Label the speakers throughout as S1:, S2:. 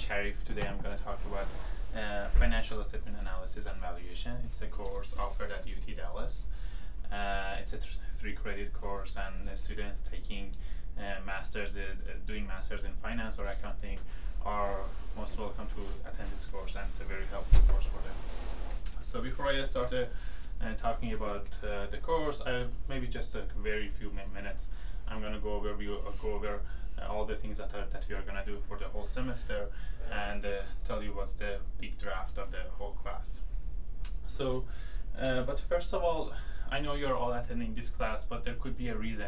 S1: Sharif. Today I'm going to talk about financial statement analysis and valuation. It's a course offered at UT Dallas. It's a 3-credit course, and students taking doing masters in finance or accounting are most welcome to attend this course, and it's a very helpful course for them. So before I get started talking about the course, maybe just a very few minutes. I'm going to go over all the things that we are going to do for the whole semester, and tell you what's the big draft of the whole class. So, but first of all, I know you're all attending this class, but there could be a reason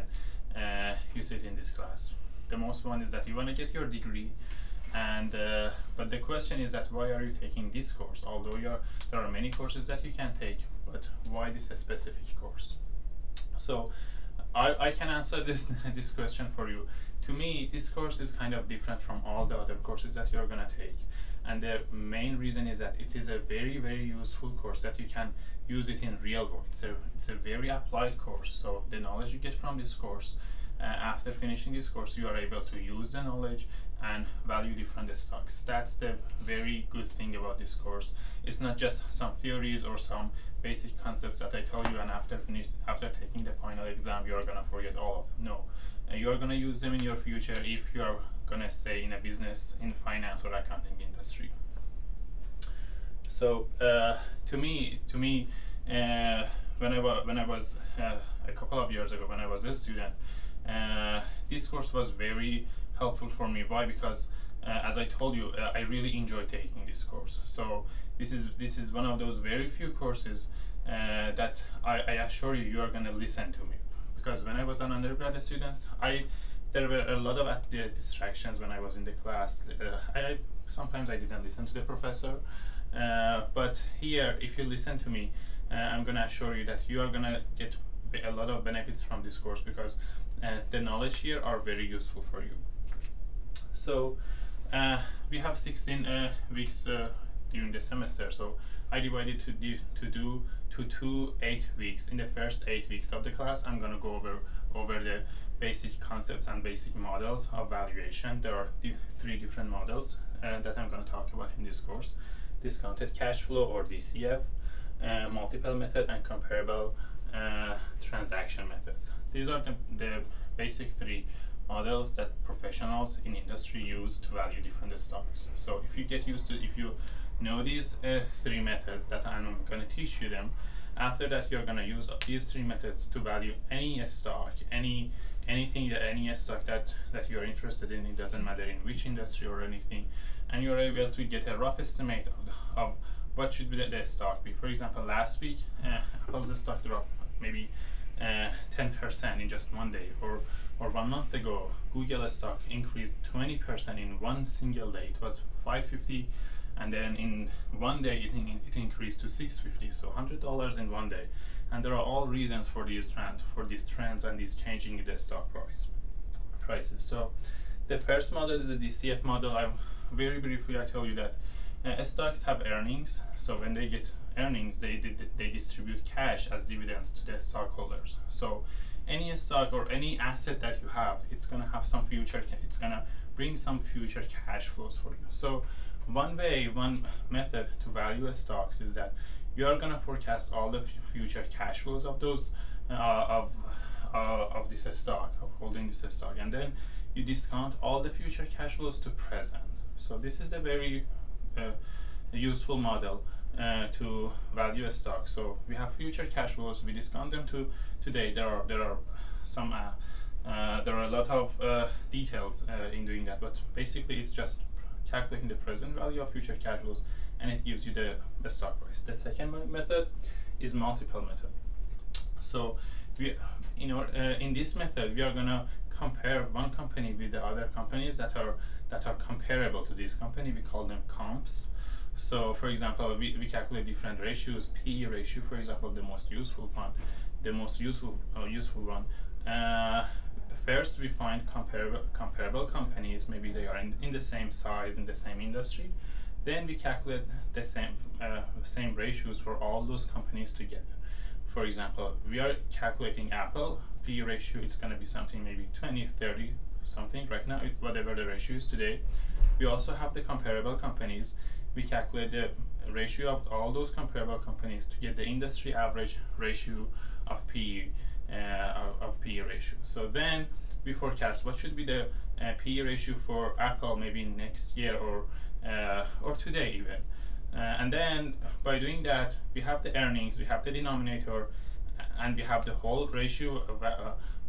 S1: you sit in this class. The most one is that you want to get your degree, and but the question is that why are you taking this course? Although there are many courses that you can take, but why this specific course? So I can answer this this question for you. To me, this course is kind of different from all the other courses that you're gonna take, and the main reason is that it is a very useful course that you can use it in real world. It's a very applied course. So the knowledge you get from this course, after finishing this course, you are able to use the knowledge and value different stocks. That's the very good thing about this course. It's not just some theories or some basic concepts that I tell you, and after taking the final exam you are gonna forget all of them. No, you are gonna use them in your future if you are gonna stay in a business, in finance or accounting industry. So to me, when I was a couple of years ago, when I was a student, this course was very helpful for me. Why? Because as I told you, I really enjoy taking this course. So this is one of those very few courses that I assure you are going to listen to me. Because when I was an undergraduate student, there were a lot of distractions when I was in the class. Sometimes I didn't listen to the professor, but here, if you listen to me, I'm going to assure you that you are going to get a lot of benefits from this course, because the knowledge here are very useful for you. So we have 16 weeks during the semester, so I divided to 2 8 weeks. In the first 8 weeks of the class, I'm going to go over the basic concepts and basic models of valuation. There are 3 different models that I'm going to talk about in this course: discounted cash flow, or DCF, multiple method, and comparable transaction methods. These are the basic 3 models that professionals in industry use to value different stocks. So if you know these 3 methods that I'm going to teach you them, after that you're going to use these 3 methods to value any stock, any stock that you're interested in. It doesn't matter in which industry or anything, and you're able to get a rough estimate of what should be the stock be. For example, last week Apple's stock dropped maybe 10% in just one day, or 1 month ago Google stock increased 20% in one single day. It was $550, and then in one day it increased to $650, so $100 in one day. And there are all reasons for these trends and these changing in the stock prices. So the first model is the DCF model. Very briefly I tell you that stocks have earnings. So when they get earnings, they distribute cash as dividends to the stockholders. So any stock or any asset that you have, it's going to have some it's going to bring some future cash flows for you. So one method to value stocks is that you are going to forecast all the future cash flows of those of this stock, of holding this stock, and then you discount all the future cash flows to present. So this is a very useful model to value a stock. So we have future cash flows, we discount them to today. There are a lot of details in doing that, but basically it's just calculating the present value of future cash flows, and it gives you the stock price. The second method is multiple method. So in this method we are going to compare one company with the other companies that are comparable to this company. We call them comps. So for example, we calculate different ratios. PE ratio, for example, the most useful one. First we find comparable companies, maybe they are in the same size, in the same industry. Then we calculate the same ratios for all those companies together. For example, we are calculating Apple. PE ratio, it's going to be something maybe 20, 30, something right now, whatever the ratio is today. we also have the comparable companies. We calculate the ratio of all those comparable companies to get the industry average ratio of PE of PE ratio. So then we forecast what should be the PE ratio for Apple maybe next year or today even. And then by doing that, we have the earnings, we have the denominator, and we have the whole ratio of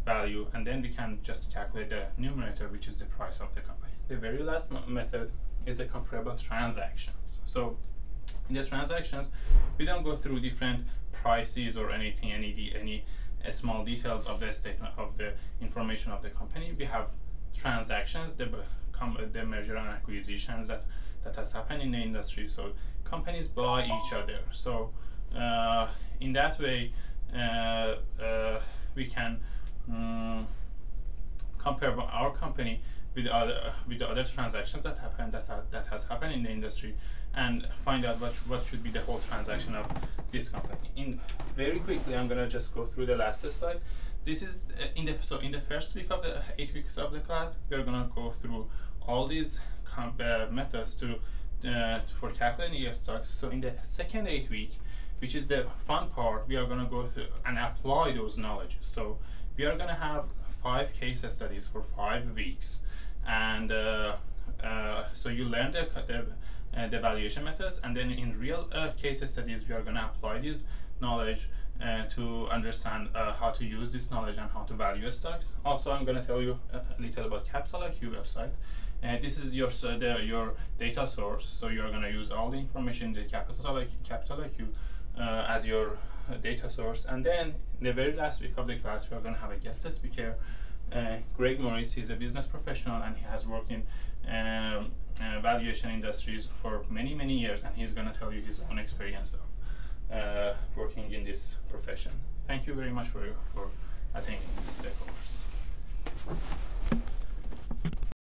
S1: value, and then we can just calculate the numerator, which is the price of the company. The very last method is the comparable transactions. So in the transactions, we don't go through different prices or anything, any small details of the statement of the information of the company. We have transactions, the merger and acquisitions that has happened in the industry. So companies buy each other. So in that way, we can compare our company with the other transactions that has happened in the industry, and find out what should be the whole transaction of this company. Very quickly, I'm gonna just go through the last slide. This is in the first week of the 8 weeks of the class, we're gonna go through all these methods for calculating ES stocks. So in the second 8 week, which is the fun part, we are gonna go through and apply those knowledges. So we are gonna have 5 case studies for 5 weeks, and so you learn the valuation methods, and then in real case studies, we are going to apply this knowledge to understand how to use this knowledge and how to value stocks. Also, I'm going to tell you a little about Capital IQ website. This is your data source, so you are going to use all the information in the Capital IQ as your data source. And then the very last week of the class, we are going to have a guest speaker, Greg Morris. He's a business professional, and he has worked in valuation industries for many years, and he's going to tell you his own experience of working in this profession. Thank you very much for attending the course.